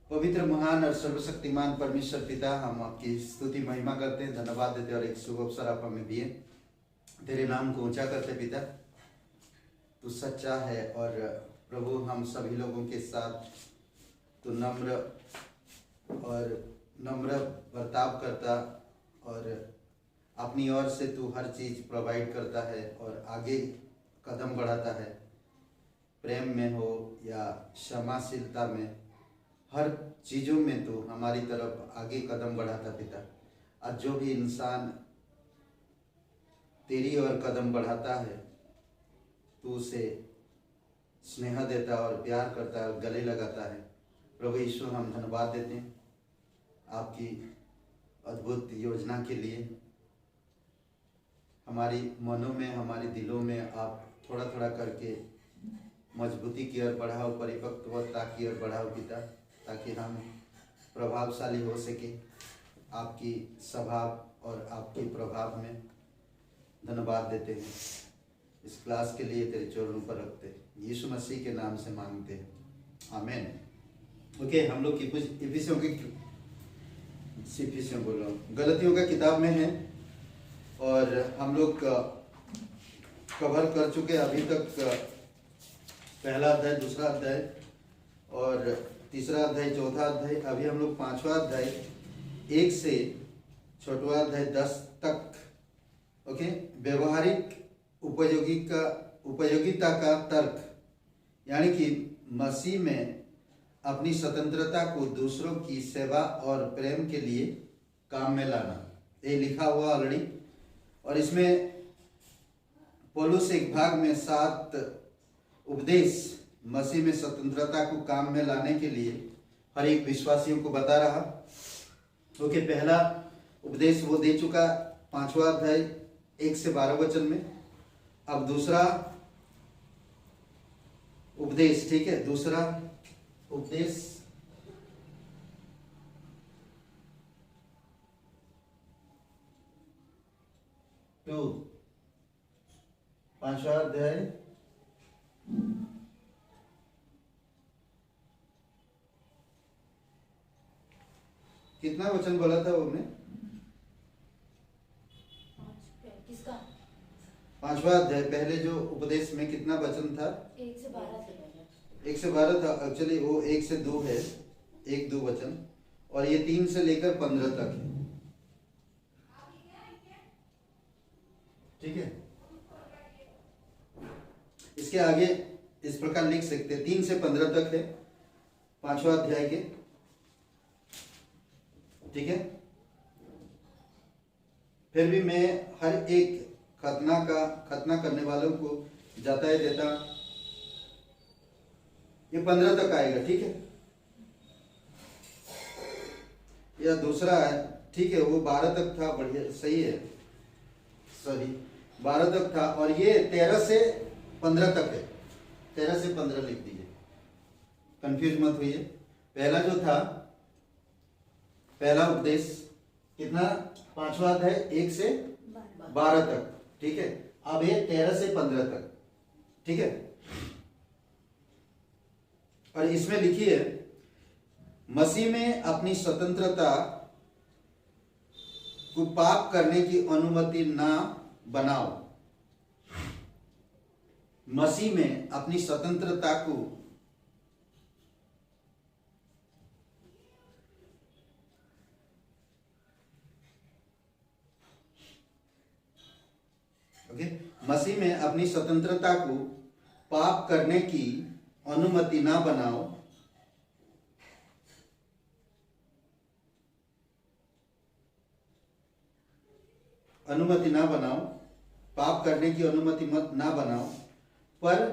पवित्र महान और सर्वशक्तिमान परमेश्वर पिता, हम आपकी स्तुति महिमा करते हैं, धन्यवाद देते और एक शुभ अवसर आप हमें दिए। तेरे नाम को ऊंचा करते पिता, तू सच्चा है और प्रभु हम सभी लोगों के साथ तू नम्र बर्ताव करता और अपनी ओर से तू हर चीज़ प्रोवाइड करता है और आगे कदम बढ़ाता है। प्रेम में हो या क्षमाशीलता में, हर चीज़ों में तू हमारी तरफ आगे कदम बढ़ाता पिता। आज जो भी इंसान तेरी ओर कदम बढ़ाता है, तू उसे स्नेह देता और प्यार करता है और गले लगाता है। प्रभु यीशु, हम धन्यवाद देते हैं आपकी अद्भुत योजना के लिए। हमारी मनों में, हमारे दिलों में आप थोड़ा थोड़ा करके मजबूती की ओर बढ़ाओ, परिपक्वता की ओर बढ़ाओ पिता, ताकि हम प्रभावशाली हो सके आपकी स्वभाव और आपके प्रभाव में। धन्यवाद देते हैं इस क्लास के लिए, तेरे चरणों पर रखते हैं, यीशु मसीह के नाम से मांगते हैं, आमीन। ओके, हम लोग गलतियों का किताब में है और हम लोग कवर कर चुके अभी तक पहला अध्याय, दूसरा अध्याय और तीसरा अध्याय, चौथा अध्याय। अभी हम लोग पांचवा अध्याय 1 से छठवां अध्याय 10 तक। ओके, व्यवहारिक उपयोगिता का तर्क, यानी कि मसीह में अपनी स्वतंत्रता को दूसरों की सेवा और प्रेम के लिए काम में लाना, ये लिखा हुआ ऑलरेडी। और इसमें पौलुस एक भाग में 7 उपदेश मसीह में स्वतंत्रता को काम में लाने के लिए हर एक विश्वासियों को बता रहा। ओके, पहला उपदेश वो दे चुका 5वां अध्याय 1 से 12 वचन में। अब दूसरा उपदेश, ठीक है, दूसरा उपदेश टू 5वां अध्याय कितना वचन बोला था उन्होंने? किसका? 5वां अध्याय पहले जो उपदेश में कितना वचन था? 1 से 12 1 से 12 था। एक्चुअली वो 1 से 2 है, 1-2 वचन, और ये 3 से लेकर 15 तक है। ठीक है, इसके आगे इस प्रकार लिख सकते हैं, 3 से 15 तक है 5वां अध्याय के। ठीक है, फिर भी मैं हर एक खतना करने वालों को जाता है देता, ये 15 तक आएगा। ठीक है, या दूसरा है, ठीक है, वो 12 तक था, बढ़िया, सही है, सॉरी 12 तक था, और ये 13 से 15 तक है। 13 से 15 लिख दीजिए, कंफ्यूज मत होइए। पहला जो था, पहला उपदेश कितना? 5वां अध्याय 1 से 12 तक। ठीक है, अब ये 13 से 15 तक। ठीक है, और इसमें लिखिए, मसीह में अपनी स्वतंत्रता को पाप करने की अनुमति ना बनाओ। मसीह में अपनी स्वतंत्रता को मसीह में अपनी स्वतंत्रता को पाप करने की अनुमति ना बनाओ। अनुमति ना बनाओ, पाप करने की अनुमति मत ना बनाओ, पर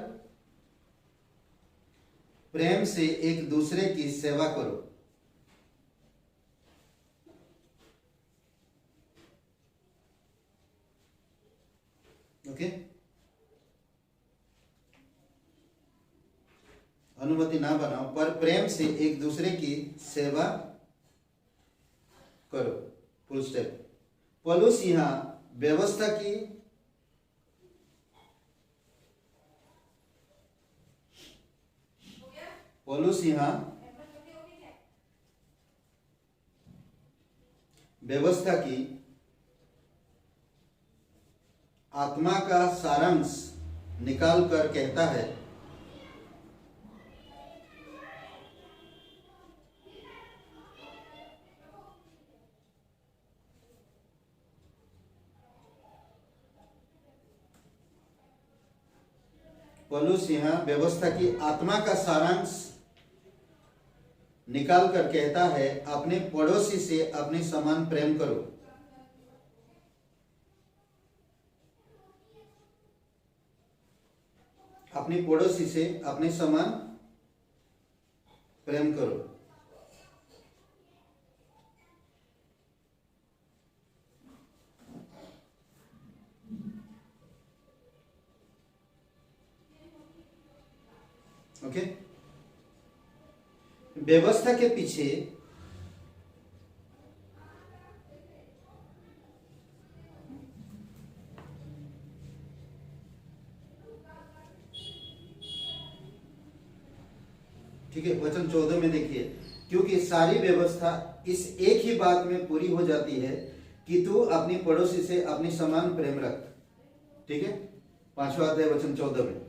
प्रेम से एक दूसरे की सेवा करो। ओके, अनुमति ना बनाओ, पर प्रेम से एक दूसरे की सेवा करो। Full step. पौलुस यहाँ व्यवस्था की पौलुस यहाँ व्यवस्था की आत्मा का सारांश निकाल कर कहता है पौलुस यहाँ व्यवस्था की आत्मा का सारांश निकाल कर कहता है अपने पड़ोसी से अपने समान प्रेम करो। अपने पड़ोसी से अपने समान प्रेम करो। ओके, व्यवस्था के पीछे ठीक है, वचन 14 में देखिए, क्योंकि सारी व्यवस्था इस एक ही बात में पूरी हो जाती है कि तू अपनी पड़ोसी से अपनी समान प्रेम रख। ठीक है, 5वां अध्याय वचन 14 में।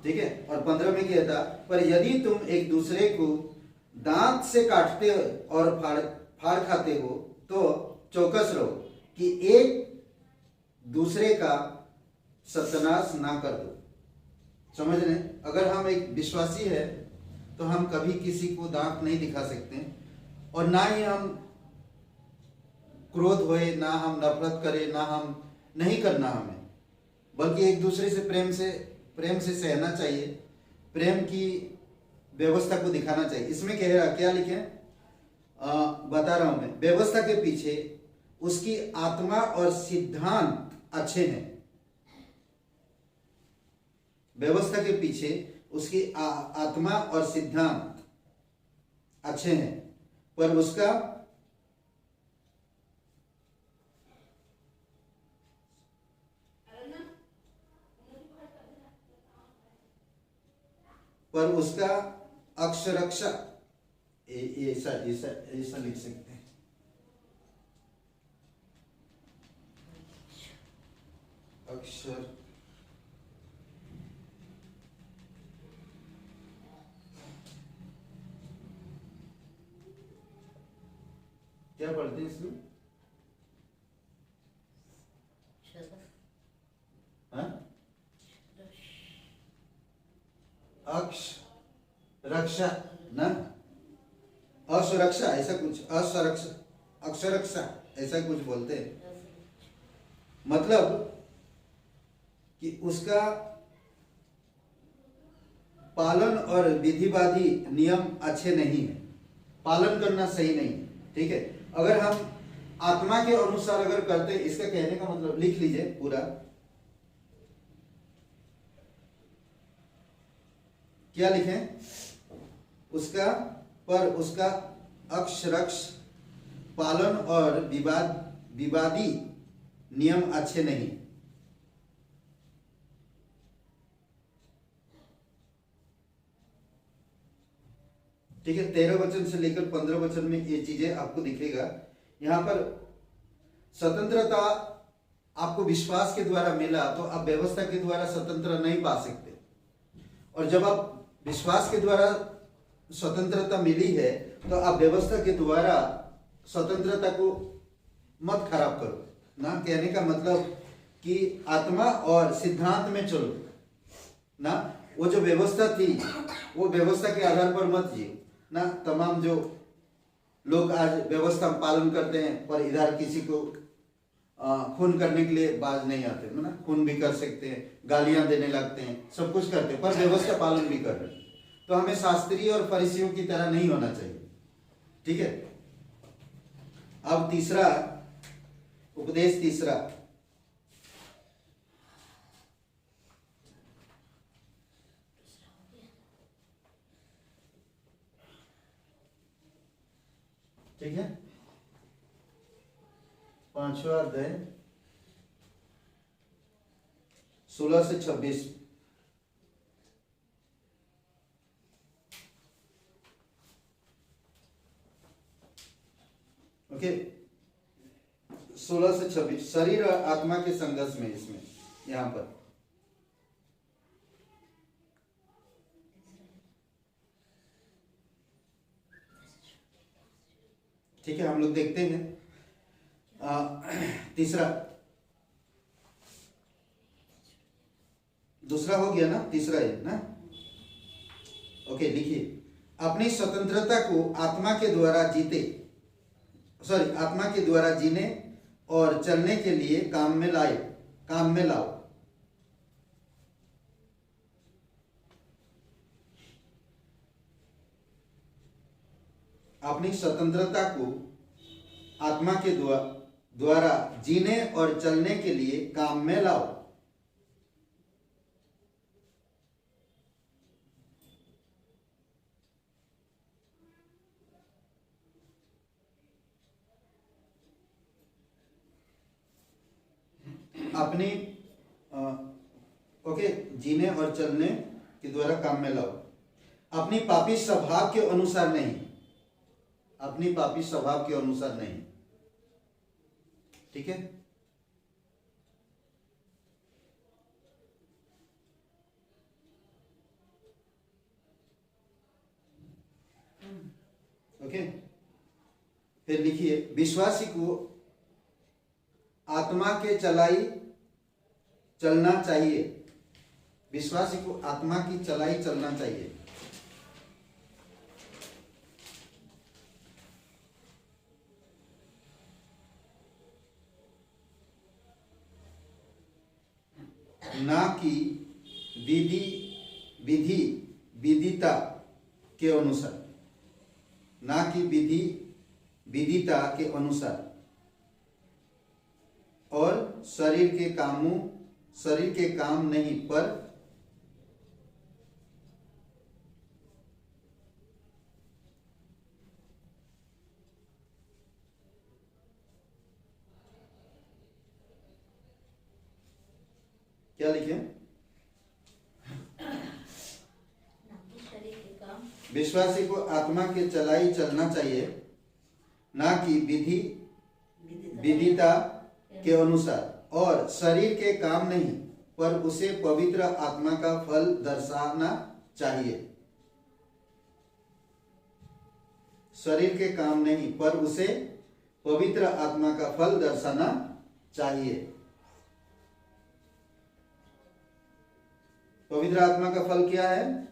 ठीक है, और 15 में कहता, पर यदि तुम एक दूसरे को दांत से काटते और फाड़ खाते हो तो चौकस रहो कि एक दूसरे का सत्यानाश ना कर दो। समझ रहे? अगर हम एक विश्वासी है तो हम कभी किसी को दांत नहीं दिखा सकते, और ना ही हम क्रोध होए, ना हम नफरत करें, ना हम नहीं करना हमें, बल्कि एक दूसरे से प्रेम से सहना चाहिए, प्रेम की व्यवस्था को दिखाना चाहिए। इसमें कह रहा क्या लिखे, बता रहा हूं मैं, व्यवस्था के पीछे उसकी आत्मा और सिद्धांत अच्छे हैं। व्यवस्था के पीछे उसकी आत्मा और सिद्धांत अच्छे हैं, पर उसका अक्षरक्षा, ऐसा लिख सकते हैं, अक्षर क्या पढ़ते हैं इसमें? रक्षा ना, असुरक्षा ऐसा कुछ, अक्षरक्षा ऐसा कुछ बोलते हैं। मतलब कि उसका पालन और विधिवादी नियम अच्छे नहीं है, पालन करना सही नहीं। ठीक है, अगर हम आत्मा के अनुसार अगर करते, इसका कहने का मतलब लिख लीजिए पूरा, क्या लिखें, उसका अक्षरक्ष पालन और विवादी नियम अच्छे नहीं। ठीक है, 13 वचन से लेकर 15 वचन में ये चीजें आपको दिखेगा। यहां पर स्वतंत्रता आपको विश्वास के द्वारा मिला, तो आप व्यवस्था के द्वारा स्वतंत्र नहीं पा सकते। और जब आप विश्वास के द्वारा स्वतंत्रता मिली है, तो आप व्यवस्था के द्वारा स्वतंत्रता को मत खराब करो ना। कहने का मतलब कि आत्मा और सिद्धांत में चलो ना। वो जो व्यवस्था थी, वो व्यवस्था के आधार पर मत जियो ना। तमाम जो लोग आज व्यवस्था पालन करते हैं, पर इधर किसी को खून करने के लिए बाज नहीं आते ना, खून भी कर सकते हैं, गालियां देने लगते हैं, सब कुछ करते हैं, पर व्यवस्था पालन भी कर रहे हैं। तो हमें शास्त्रीय और फरीसियों की तरह नहीं होना चाहिए। ठीक है, अब तीसरा उपदेश, तीसरा ठीक है, 5वां अध्याय 16 से 26। ओके, 16 से 26 शरीर और आत्मा के संघर्ष में, इसमें यहां पर ठीक है, हम लोग देखते हैं। तीसरा, दूसरा हो गया ना, तीसरा है ना। ओके, लिखिए, अपनी स्वतंत्रता को आत्मा के द्वारा आत्मा के द्वारा जीने और चलने के लिए काम में लाओ। अपनी स्वतंत्रता को आत्मा के द्वारा जीने और चलने के लिए काम में लाओ। अपनी जीने और चलने के द्वारा काम में लाओ, अपनी पापी स्वभाव के अनुसार नहीं, अपनी पापी स्वभाव के अनुसार नहीं। ठीक है, ओके। फिर लिखिए, विश्वासी को आत्मा के चलना चाहिए। विश्वासी को आत्मा की चलाई चलना चाहिए। ना कि विधिता के अनुसार, ना कि विधिता के अनुसार और शरीर के काम नहीं, पर क्या लिखे? शरीर के काम, विश्वासी को आत्मा के चलाई चलना चाहिए, ना कि विधिता के अनुसार और शरीर के काम नहीं, पर उसे पवित्र आत्मा का फल दर्शाना चाहिए। शरीर के काम नहीं, पर उसे पवित्र आत्मा का फल दर्शाना चाहिए। पवित्र आत्मा का फल क्या है?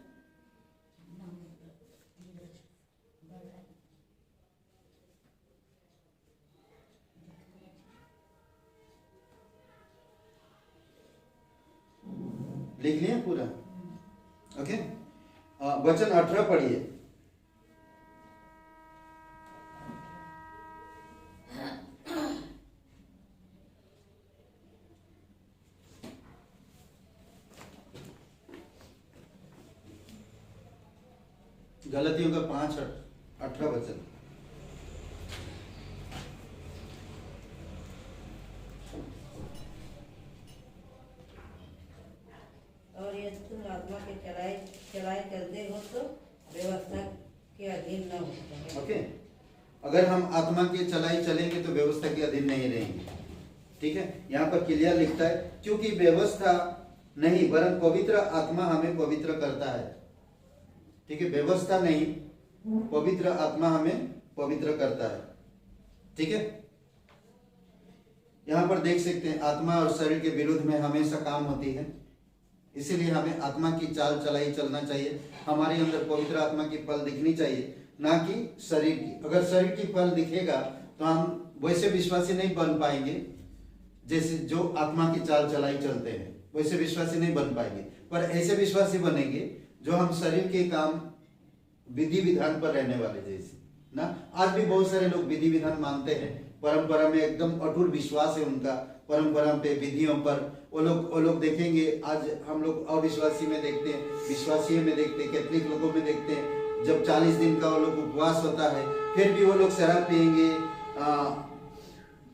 लिख लिया पूरा? ओके, वचन 18 पढ़िए। गलतियों का 5:18 वचन। और यदि तुम आत्मा के चलाए चलते हो तो व्यवस्था के अधीन न हो। ओके, अगर हम आत्मा के चलाई चलेंगे तो व्यवस्था के अधीन नहीं रहेंगे। ठीक है, यहाँ पर क्लियर लिखता है, क्योंकि व्यवस्था नहीं वरन पवित्र आत्मा हमें पवित्र करता है। ठीक है, व्यवस्था नहीं, पवित्र आत्मा हमें पवित्र करता है। ठीक है, यहाँ पर देख सकते हैं आत्मा और शरीर के विरुद्ध में हमेशा काम होती है, इसीलिए हमें आत्मा की चाल चलाई चलना चाहिए। हमारे अंदर पवित्र आत्मा की फल दिखनी चाहिए, ना कि शरीर की। अगर शरीर की फल दिखेगा तो हम वैसे विश्वासी नहीं बन पाएंगे, जैसे जो आत्मा की चाल चलाई चलते हैं वैसे विश्वासी नहीं बन पाएंगे। पर ऐसे विश्वासी बनेंगे जो हम शरीर के काम विधि विधान पर रहने वाले जैसे ना। आज भी बहुत सारे लोग विधि विधान मानते हैं, परंपरा में एकदम अटूट विश्वास है उनका, परंपरा पे, विधियों पर। वो लोग देखेंगे, आज हम लोग अविश्वासी में देखते हैं, विश्वासी में देखते हैं, कैथलिक लोगों में देखते हैं, जब 40 दिन का वो लोग उपवास होता है फिर भी वो लोग शराब पिएंगे,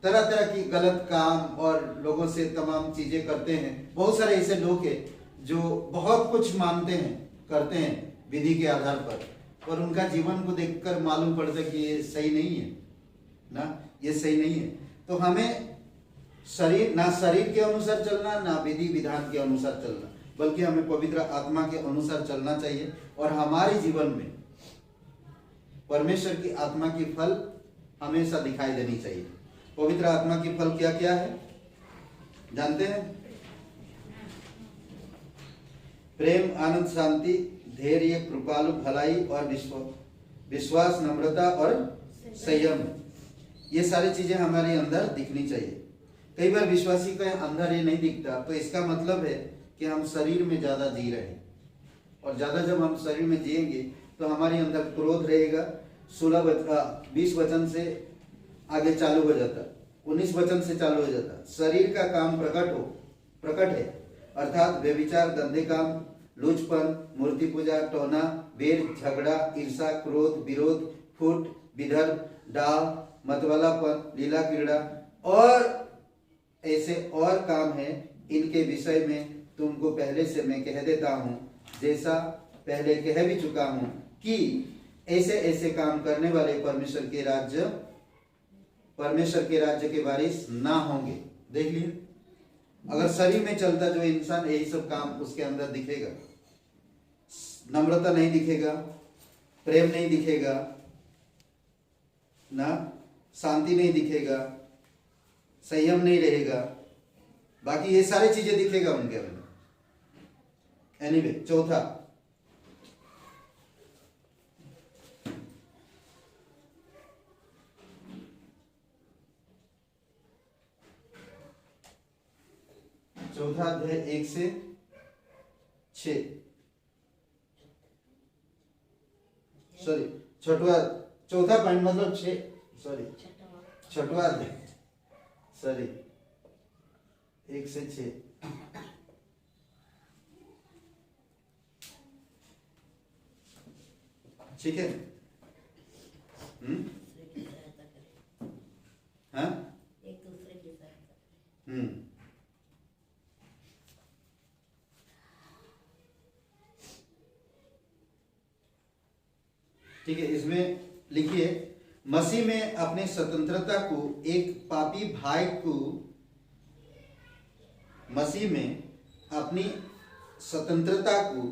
तरह तरह की गलत काम और लोगों से तमाम चीजें करते हैं। बहुत सारे ऐसे लोग हैं जो बहुत कुछ मानते हैं, करते हैं विधि के आधार पर उनका जीवन को देखकर मालूम पड़ता है कि ये सही नहीं है ना, ये सही नहीं है। तो हमें शरीर ना शरीर के अनुसार चलना, ना विधि विधान के अनुसार चलना, बल्कि हमें पवित्र आत्मा के अनुसार चलना चाहिए। और हमारे जीवन में परमेश्वर की आत्मा की फल हमेशा दिखाई देनी चाहिए। पवित्र आत्मा की फल क्या क्या है जानते हैं? प्रेम, आनंद, शांति, धैर्य, कृपालु, भलाई और विश्वास, नम्रता और संयम। ये सारी चीजें हमारे अंदर दिखनी चाहिए। कई बार विश्वासी के अंदर ये नहीं दिखता, तो इसका मतलब है कि हम शरीर में ज्यादा जी रहे हैं। और ज्यादा जब हम शरीर में जिएंगे तो हमारे अंदर क्रोध रहेगा। 20 वचन से आगे चालू हो जाता, 19 वचन से चालू हो जाता। शरीर का काम प्रकट है, अर्थात व्यभिचार, गंदे काम, लूचपन, मूर्ति पूजा, टोना, बैर, झगड़ा, ईर्षा, क्रोध, विरोध, फूट, विधर्म, डाह, मतवालापन, लीला क्रीड़ा और ऐसे और काम है। इनके विषय में तुमको पहले से मैं कह देता हूं, जैसा पहले कह भी चुका हूं, कि ऐसे ऐसे काम करने वाले परमेश्वर के राज्य के वारिस ना होंगे। देख लिए, अगर शरीर में चलता जो इंसान, यही सब काम उसके अंदर दिखेगा। नम्रता नहीं दिखेगा, प्रेम नहीं दिखेगा ना, शांति नहीं दिखेगा, संयम नहीं रहेगा, बाकी ये सारी चीजें दिखेगा उनके अंदर। एनीवे, चौथा, अध्याय 1 से 6, सॉरी चौथा पॉइंट मतलब 6, सॉरी छठवां अध्याय, सॉरी 1 से 6। ठीक है। हाँ, एक दूसरे की सहायता। ठीक है। इसमें लिखिए, मसीह में अपने स्वतंत्रता को एक पापी भाई को, मसीह में अपनी स्वतंत्रता को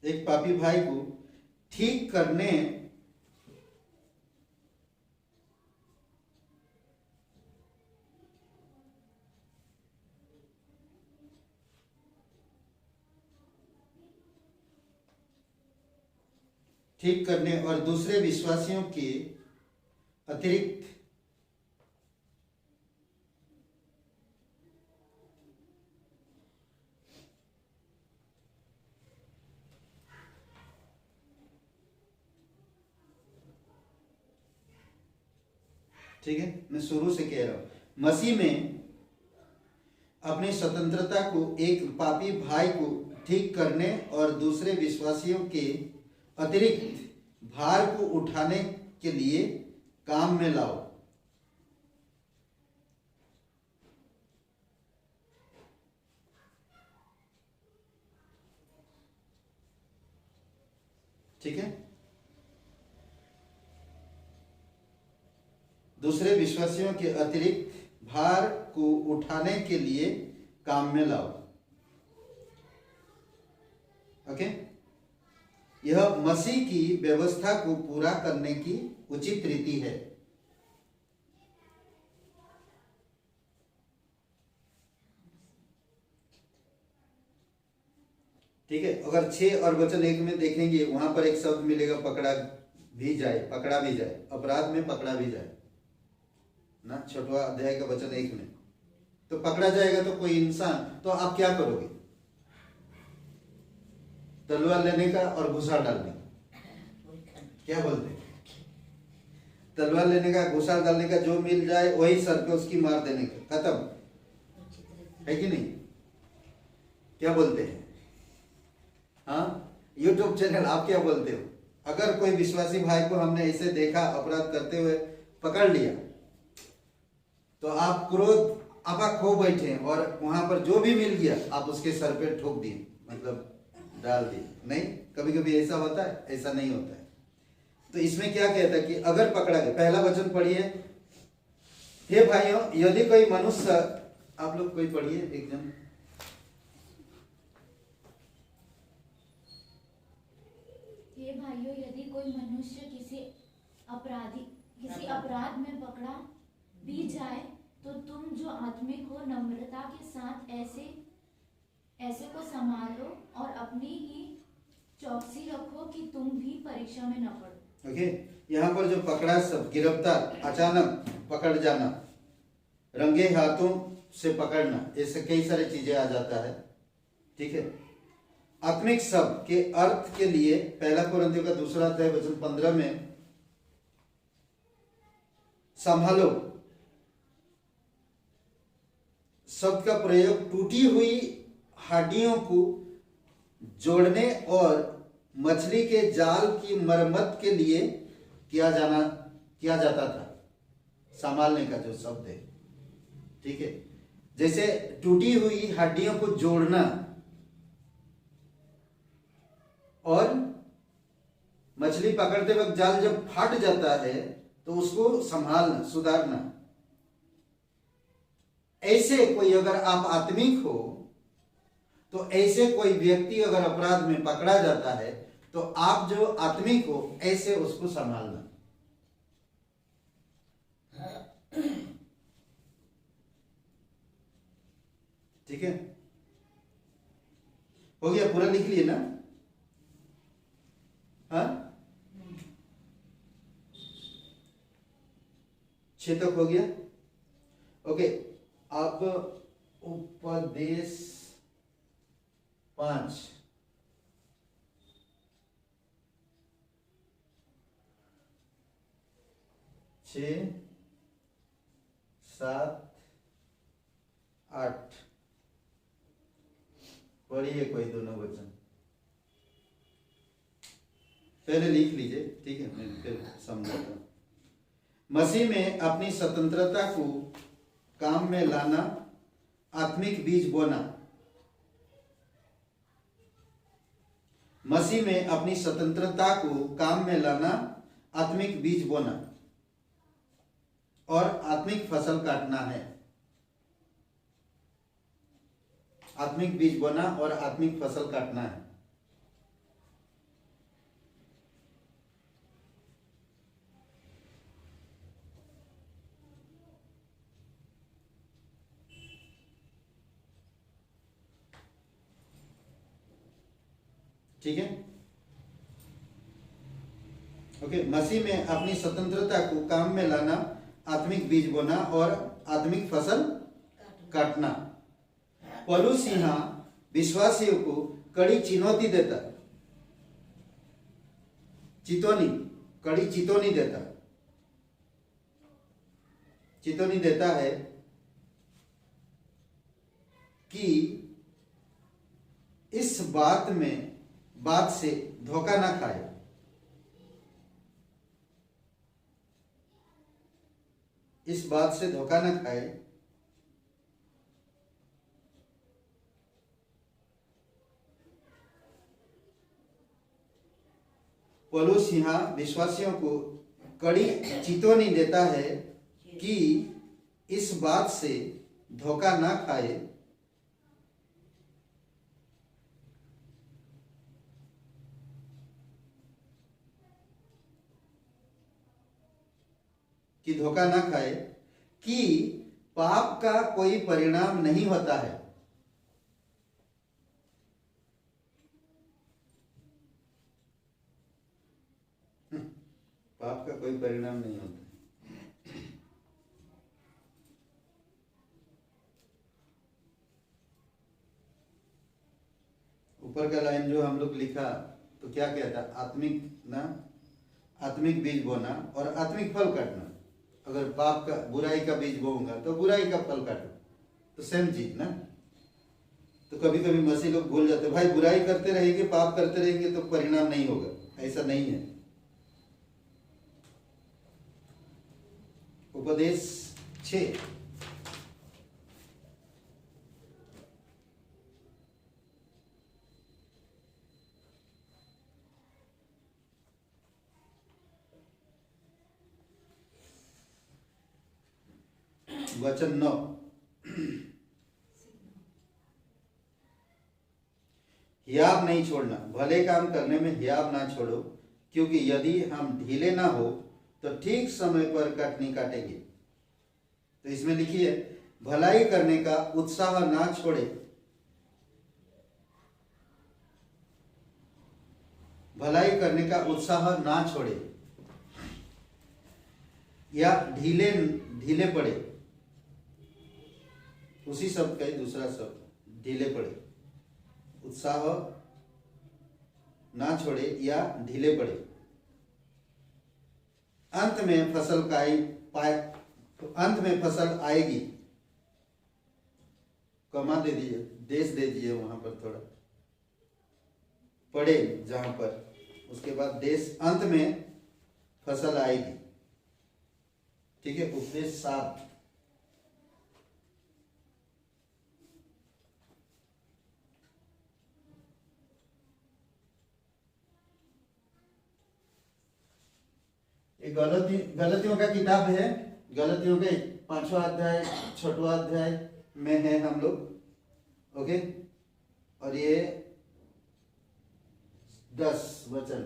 एक पापी भाई को ठीक करने और दूसरे विश्वासियों के अतिरिक्त ठीक है, मैं शुरू से कह रहा हूं, मसीह में अपनी स्वतंत्रता को एक पापी भाई को ठीक करने और दूसरे विश्वासियों के अतिरिक्त भार को उठाने के लिए काम में लाओ। ठीक है, दूसरे विश्वासियों के अतिरिक्त भार को उठाने के लिए काम में लाओ। ओके, यह मसीह की व्यवस्था को पूरा करने की उचित रीति है। ठीक है, अगर 6 और वचन 1 में देखेंगे, वहां पर एक शब्द मिलेगा, पकड़ा भी जाए, अपराध में पकड़ा भी जाए ना, 6वां अध्याय का वचन 1 में। तो पकड़ा जाएगा तो कोई इंसान, तो आप क्या करोगे? तलवार लेने का और घुसा डालने का, क्या बोलते हैं? तलवार लेने का, घुसा डालने का, जो मिल जाए वही सर पे उसकी मार देने का, खत्म है कि नहीं? क्या बोलते हैं? हाँ, यूट्यूब चैनल, आप क्या बोलते हो? अगर कोई विश्वासी भाई को हमने ऐसे देखा अपराध करते हुए, पकड़ लिया, तो आप क्रोध आपा खो बैठे और वहां पर जो भी मिल गया आप उसके सर पे ठोक दिए, मतलब डाल दी। नहीं, कभी कभी ऐसा होता है, ऐसा नहीं होता है। तो इसमें क्या कहता है कि अगर पकड़ा गया, पहला वचन पढ़िए। हे भाइयों, यदि कोई मनुष्य, आप लोग कोई पढ़िए एक जन। हे भाइयों, यदि कोई मनुष्य किसी अपराध में पकड़ा भी जाए, तो तुम जो आत्मिक हो नम्रता के साथ ऐसे को संभालो और अपनी ही चौकसी रखो कि तुम भी परीक्षा में न पड़ो। ओके, यहाँ पर जो पकड़ा सब, गिरफ्तार, अचानक पकड़ जाना, रंगे हाथों से पकड़ना, ऐसे कई सारी चीजें आ जाता है। ठीक है। आत्मिक शब्द के अर्थ के लिए पहला कोरिन्थियों का 2 अध्याय वचन 15 में संभालो शब्द का प्रयोग टूटी हुई हड्डियों को जोड़ने और मछली के जाल की मरम्मत के लिए किया जाता था। संभालने का जो शब्द है, ठीक है, जैसे टूटी हुई हड्डियों को जोड़ना और मछली पकड़ते वक्त जाल जब फट जाता है तो उसको संभालना, सुधारना। ऐसे कोई, अगर आप आत्मिक हो तो ऐसे कोई व्यक्ति अगर अपराध में पकड़ा जाता है तो आप जो आत्मिक हो ऐसे उसको संभालना। ठीक है, हो गया, पूरा लिख लिए ना? हाँ, 6 तक हो गया। ओके, अब उपदेश 5, छः, 7, 8 पढ़िए कोई दोनों वचन, पहले लिख लीजिए। ठीक है, मैं फिर समझाता हूं। मसीह में अपनी स्वतंत्रता को काम में लाना, आत्मिक बीज बोना। मसीह में अपनी स्वतंत्रता को काम में लाना, आत्मिक बीज बोना और आत्मिक फसल काटना है। आत्मिक बीज बोना और आत्मिक फसल काटना है। ठीक है, ओके। मसीह में अपनी स्वतंत्रता को काम में लाना, आत्मिक बीज बोना और आत्मिक फसल काटना। पौलुस यहाँ विश्वासियों को कड़ी चुनौती देता, कड़ी चेतावनी देता है कि इस बात से धोखा ना खाए। इस बात से धोखा ना खाए पौलुस यहाँ विश्वासियों को कड़ी चेतावनी देता है कि इस बात से धोखा ना खाए कि पाप का कोई परिणाम नहीं होता है। पाप का कोई परिणाम नहीं होता। ऊपर का लाइन जो हम लोग लिखा तो क्या कहता, आत्मिक बीज बोना और आत्मिक फल काटना। अगर पाप का, बुराई का बीज बोऊंगा तो बुराई का फल काटो, तो सेम चीज ना। तो कभी कभी मसीह लोग भूल जाते, भाई बुराई करते रहेंगे, पाप करते रहेंगे तो परिणाम नहीं होगा, ऐसा नहीं है। उपदेश 6, वचन 9, हियाव नहीं छोड़ना, भले काम करने में हियाव ना छोड़ो, क्योंकि यदि हम ढीले ना हो तो ठीक समय पर कटनी काटेंगे। तो इसमें लिखिए भलाई करने का उत्साह ना छोड़े, भलाई करने का उत्साह ना छोड़े, या ढीले ढीले पड़े, उसी शब्द का ही दूसरा शब्द ढीले पड़े, उत्साह ना छोड़े या ढीले पड़े। अंत में फसल अंत में फसल आएगी, कमा दे दीजिए, देश दे दीजिए वहां पर थोड़ा पड़े जहां पर, उसके बाद देश, अंत में फसल आएगी। ठीक है, उपदेश 7। ये गलतियों का किताब है, गलतियों के 5वां अध्याय 6वां अध्याय में है हम लोग। ओके, और ये 10 वचन,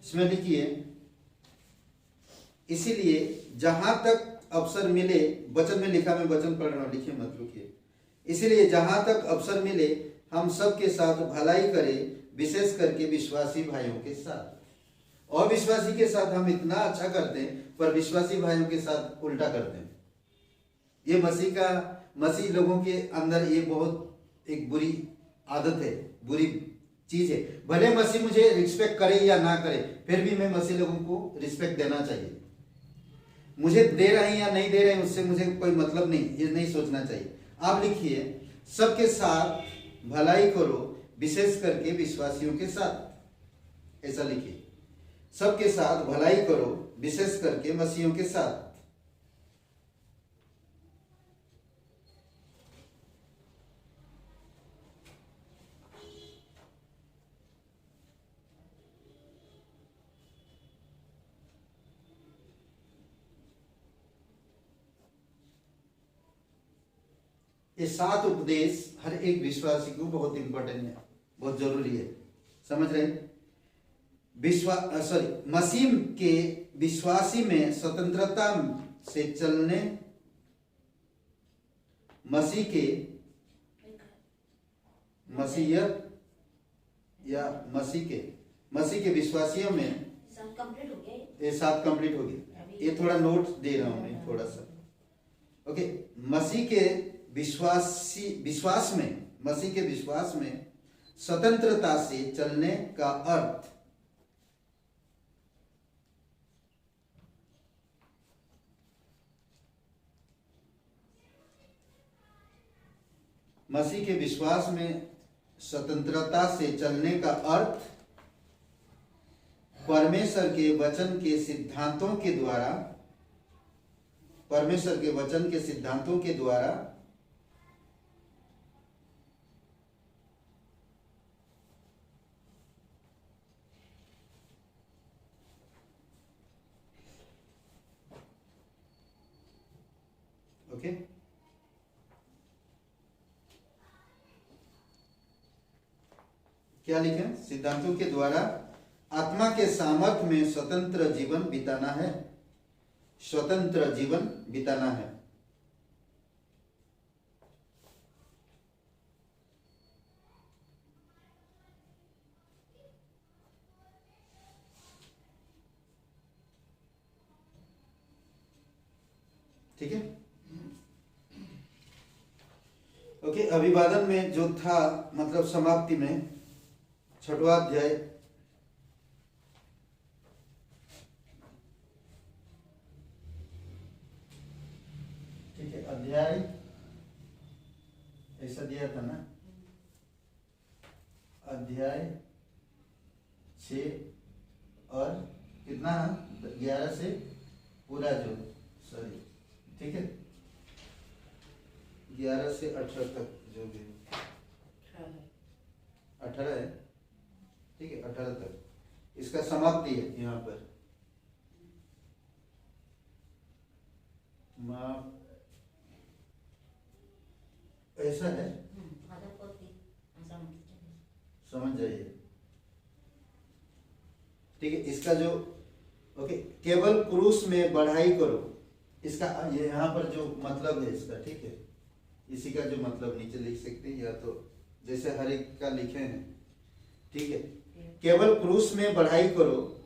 इसमें लिखिए इसीलिए जहां तक अवसर मिले, वचन में लिखा, मैं वचन पढ़ रहा हूं, लिखिए मत रुकिए। इसीलिए जहां तक अवसर मिले हम सब के साथ भलाई करें, विशेष करके विश्वासी भाइयों के साथ। अविश्वासी के साथ हम इतना अच्छा करते हैं, पर विश्वासी भाइयों के साथ उल्टा करते हैं। ये मसीह लोगों के अंदर ये बहुत एक बुरी आदत है, बुरी चीज है। भले मसीह मुझे रिस्पेक्ट करे या ना करे, फिर भी मैं मसीह लोगों को रिस्पेक्ट देना चाहिए। मुझे दे रहे हैं या नहीं दे रहे हैं उससे मुझे कोई मतलब नहीं, ये नहीं सोचना चाहिए। आप लिखिए सबके साथ भलाई करो, विशेष करके विश्वासियों के साथ, ऐसा लिखिए, सबके साथ भलाई करो, विशेष करके मसीहियों के साथ। ये 7 उपदेश हर एक विश्वासी को बहुत इंपॉर्टेंट है, बहुत जरूरी है, समझ रहे हैं? मसीह के विश्वासी में स्वतंत्रता से चलने, मसीह के मसीहियत या मसीह के विश्वासियों में सब कंप्लीट हो गया ये 7 कंप्लीट हो गए। ये थोड़ा नोट दे रहा हूं मैं थोड़ा सा। ओके, मसीह के विश्वास में स्वतंत्रता से चलने का अर्थ मसीह के विश्वास में स्वतंत्रता से चलने का अर्थ परमेश्वर के वचन के सिद्धांतों के द्वारा ओके, क्या लिखे? सिद्धांतों के द्वारा आत्मा के सामर्थ्य में स्वतंत्र जीवन बिताना है, स्वतंत्र जीवन बिताना है। ठीक है, ओके। अभिवादन में जो था, मतलब समाप्ति में 6वां अध्याय, ठीक है, अध्याय ऐसा दिया था ना, अध्याय 6 और कितना 11 से पूरा जो, सॉरी, ठीक है, 11 से 18 तक जो भी 18 है, ठीक है, 18 तक इसका समाप्ति है यहाँ पर। माप ऐसा है, आधा कॉपी ऐसा मत समझ जाइए। ठीक है, इसका जो ओके, केवल क्रूस में बढ़ाई करो, इसका ये यहाँ पर जो मतलब है इसका, ठीक है, इसी का जो मतलब नीचे लिख सकते हैं, या तो जैसे हर एक का लिखे हैं, ठीक है। केवल क्रूस में बढ़ाई करो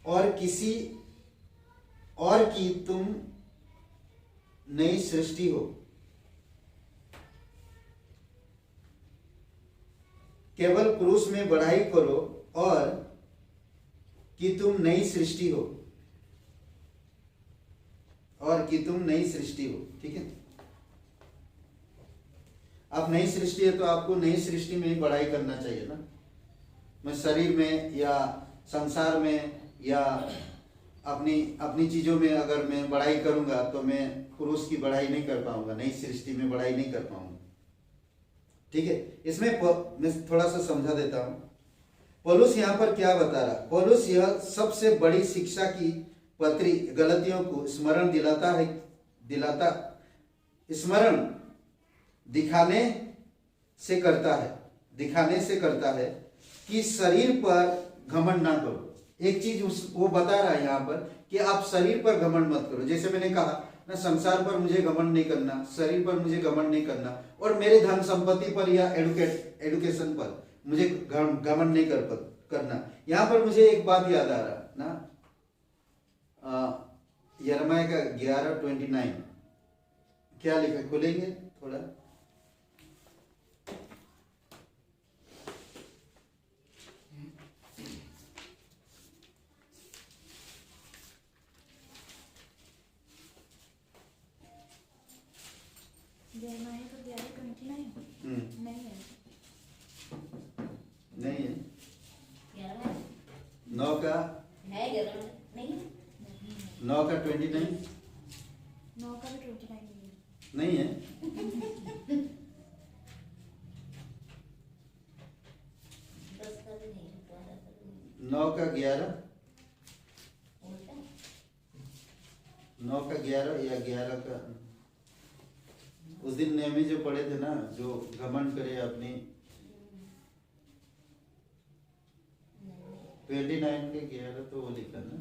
और किसी और की तुम नई सृष्टि हो। केवल क्रूस में बढ़ाई करो और कि तुम नई सृष्टि हो, और कि तुम नई सृष्टि हो, ठीक है। आप नई सृष्टि है तो आपको नई सृष्टि में ही बढ़ाई करना चाहिए ना। मैं शरीर में या संसार में या अपनी चीजों में अगर मैं बढ़ाई करूंगा तो मैं क्रूस की बढ़ाई नहीं कर पाऊंगा, नई सृष्टि में बढ़ाई नहीं कर पाऊंगा, ठीक है। इसमें मैं थोड़ा सा समझा देता हूं। पौलुस यहां पर क्या बता रहा, पौलुस यह सबसे बड़ी शिक्षा की पत्री गलतियों को स्मरण स्मरण दिखाने से करता है कि शरीर पर घमंड ना करो। एक चीज वो बता रहा है यहाँ पर कि आप शरीर पर घमंड मत करो। जैसे मैंने कहा ना, संसार पर मुझे घमंड नहीं करना, शरीर पर मुझे घमंड नहीं करना, और मेरे धन संपत्ति पर या एडुकेशन पर मुझे घमंड नहीं करना। यहाँ पर मुझे एक बात याद आ रहा ना, यिर्मयाह का 11:29 क्या लिखा, खोलेंगे थोड़ा। यिर्मयाह का 11:29 नहीं है, नहीं है। 11 9 का है 11 नहीं है। 9 का 29 9 का भी 29 नहीं है। नहीं है। 10 का भी नहीं है, 12 का भी नहीं 9 का 11, है। उल्टा 9 का 11 या 11 का, उस दिन नेमी जो पढ़े थे ना, जो घमंड करे अपनी, 29 के 11 तो वो लिखा ना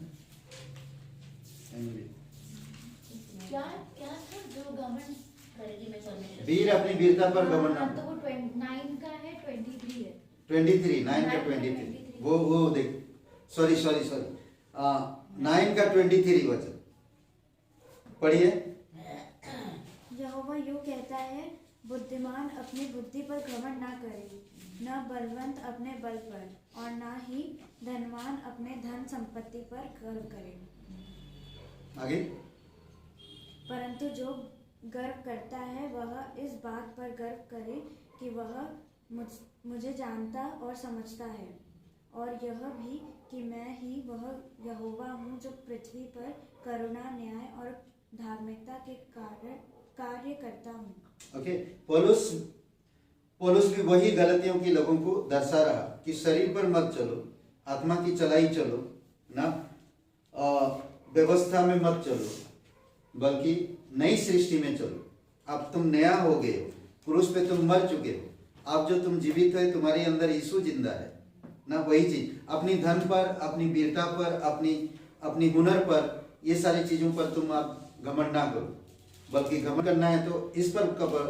क्या क्या था जो घमंड करेगी में परमेश्वर वीर अपनी वीरता पर घमंड ना। हाँ, तो वो 9 का है, 23 है। 23 9 का 23 वो देख, सॉरी 9 का 23 वचन पढ़िए। यहोवा यूं कहता है, बुद्धिमान अपनी बुद्धि पर घमंड ना करे, न बलवंत अपने बल पर, और न ही धनवान अपने धन संपत्ति पर गर्व करे। आगे, परंतु जो गर्व करता है वह इस बात पर गर्व करे कि वह मुझे जानता और समझता है, और यह भी कि मैं ही वह यहोवा हूँ जो पृथ्वी पर करुणा, न्याय और धार्मिकता के कार्य करता हूँ। ओके, पौलुस भी वही गलतियों की लोगों को दर्शा रहा कि शरीर पर मत चलो, आत्मा की चलाई चलो ना, व्यवस्था में मत चलो, बल्कि नई सृष्टि में चलो। अब तुम नया हो गए हो, क्रूस पे तुम मर चुके हो, अब जो तुम जीवित है, तुम्हारे अंदर यीशु जिंदा है ना। वही चीज अपनी धन पर, अपनी वीरता पर, अपनी हुनर पर, ये सारी चीजों पर तुम आप घमंड ना करो, बल्कि घमंड करना है तो इस पर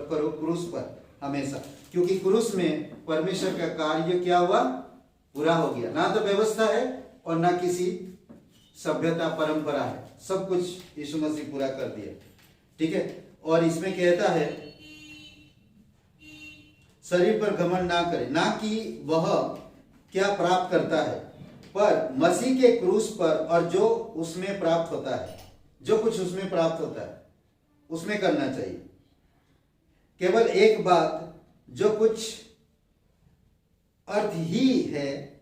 करो, क्रूस पर हमेशा, क्योंकि क्रूस में परमेश्वर का कार्य क्या हुआ, पूरा हो गया। ना तो व्यवस्था है और ना किसी सभ्यता परंपरा है, सब कुछ यीशु मसीह पूरा कर दिया, ठीक है। और इसमें कहता है शरीर पर घमंड ना करे, ना कि वह क्या प्राप्त करता है, पर मसीह के क्रूस पर और जो उसमें प्राप्त होता है, जो कुछ उसमें प्राप्त होता है उसमें करना चाहिए। केवल एक बात, जो कुछ अर्थ ही है,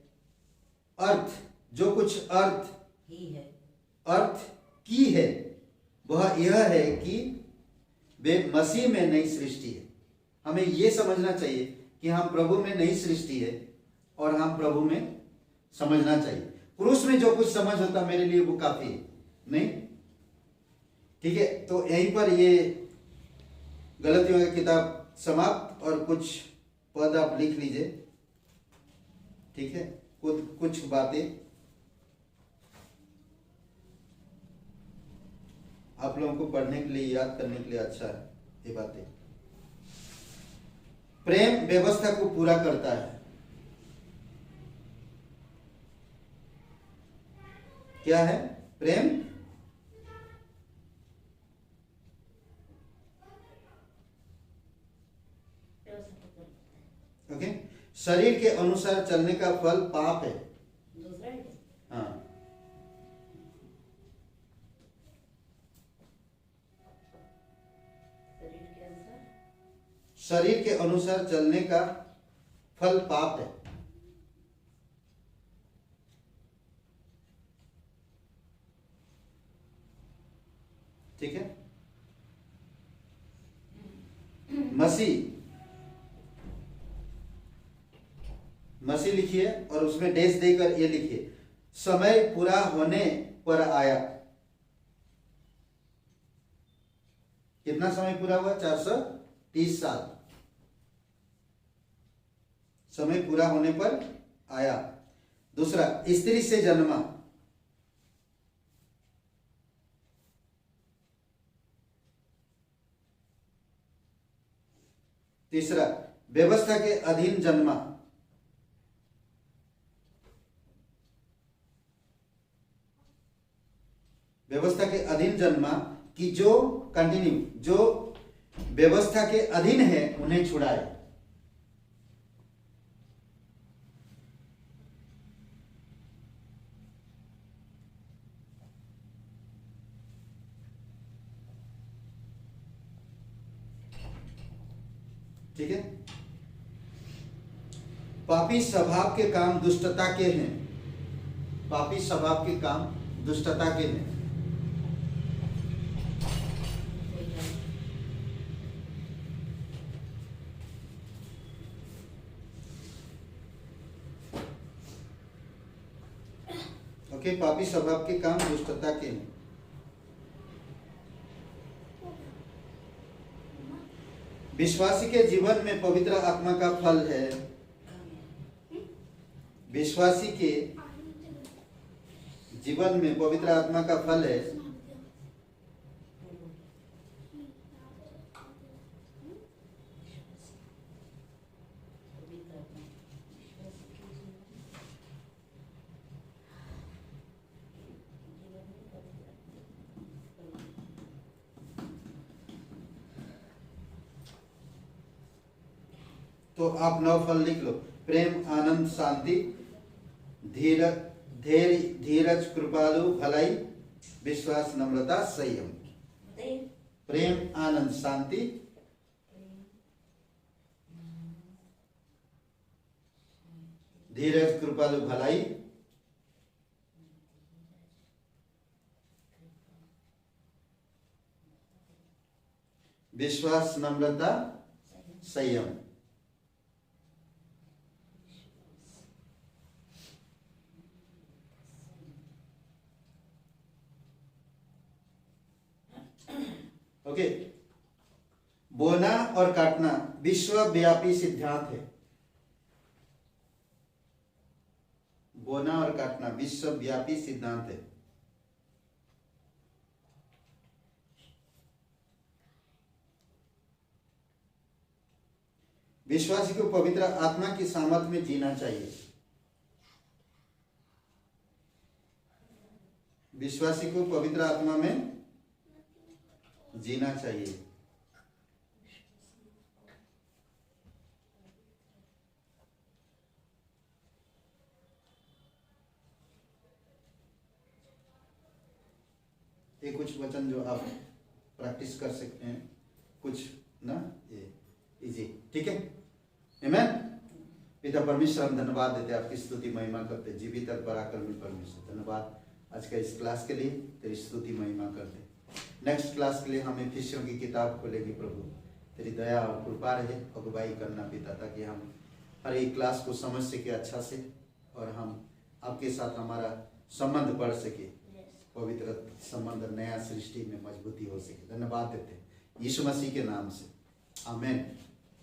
जो कुछ अर्थ की है, वह यह है कि वे मसीह में नई सृष्टि है। हमें यह समझना चाहिए कि हम प्रभु में नई सृष्टि है, और हम प्रभु में समझना चाहिए। क्रूस में जो कुछ समझ होता मेरे लिए वो काफी है, नहीं? ठीक है, तो यहीं पर ये गलतियों की किताब समाप्त, और कुछ पद आप लिख लीजिए। ठीक है, कुछ बातें आप लोगों को पढ़ने के लिए, याद करने के लिए अच्छा है ये बातें। प्रेम व्यवस्था को पूरा करता है। क्या है प्रेम? ओके, शरीर के अनुसार चलने का फल पाप है। दूसरा है क्या? हाँ, शरीर के अनुसार शरीर के अनुसार चलने का फल पाप है। ठीक है, मसीह लिखिए और उसमें डैश देकर ये लिखिए, समय पूरा होने पर आया। कितना समय पूरा हुआ? 430 साल। समय पूरा होने पर आया। दूसरा, स्त्री से जन्मा। तीसरा, व्यवस्था के अधीन जन्मा। व्यवस्था के अधीन जन्मा कि जो कंटिन्यू, जो व्यवस्था के अधीन है उन्हें छुड़ाए। ठीक है, पापी स्वभाव के काम दुष्टता के हैं। पापी स्वभाव के काम दुष्टता के हैं। ओके, पापी स्वभाव के काम दुष्टता के हैं। विश्वासी के जीवन में पवित्र आत्मा का फल है। विश्वासी के जीवन में पवित्र आत्मा का फल है तो आप 9 फल लिख लो। प्रेम, आनंद, शांति, धीरज, कृपालु, भलाई, विश्वास, नम्रता, संयम। बताइए। प्रेम, आनंद, शांति, धीरज, कृपालु, भलाई, विश्वास, नम्रता, संयम। ओके, बोना और काटना विश्वव्यापी सिद्धांत है। बोना और काटना विश्वव्यापी सिद्धांत है। विश्वासी को पवित्र आत्मा की सामर्थ में जीना चाहिए। विश्वासी को पवित्र आत्मा में जीना चाहिए। ये कुछ वचन जो आप प्रैक्टिस कर सकते हैं, कुछ ना, ये इजी। ठीक है, आमीन। पिता परमेश्वर, हम धन्यवाद देते हैं, आपकी स्तुति महिमा करते हैं। जीवित और पराक्रमी परमेश्वर, धन्यवाद आज का इस क्लास के लिए। तेरी स्तुति महिमा करते हैं। नेक्स्ट क्लास के लिए हम इफिसियों की किताब खोलेंगे। प्रभु तेरी दया और कृपा रहे, अगुवाई करना पिता, ताकि हम हर एक क्लास को समझ सके अच्छा से, और हम आपके साथ हमारा संबंध बढ़ सके, Yes. पवित्र संबंध नया सृष्टि में मजबूती हो सके। धन्यवाद देते हैं यीशु मसीह के नाम से, आमीन।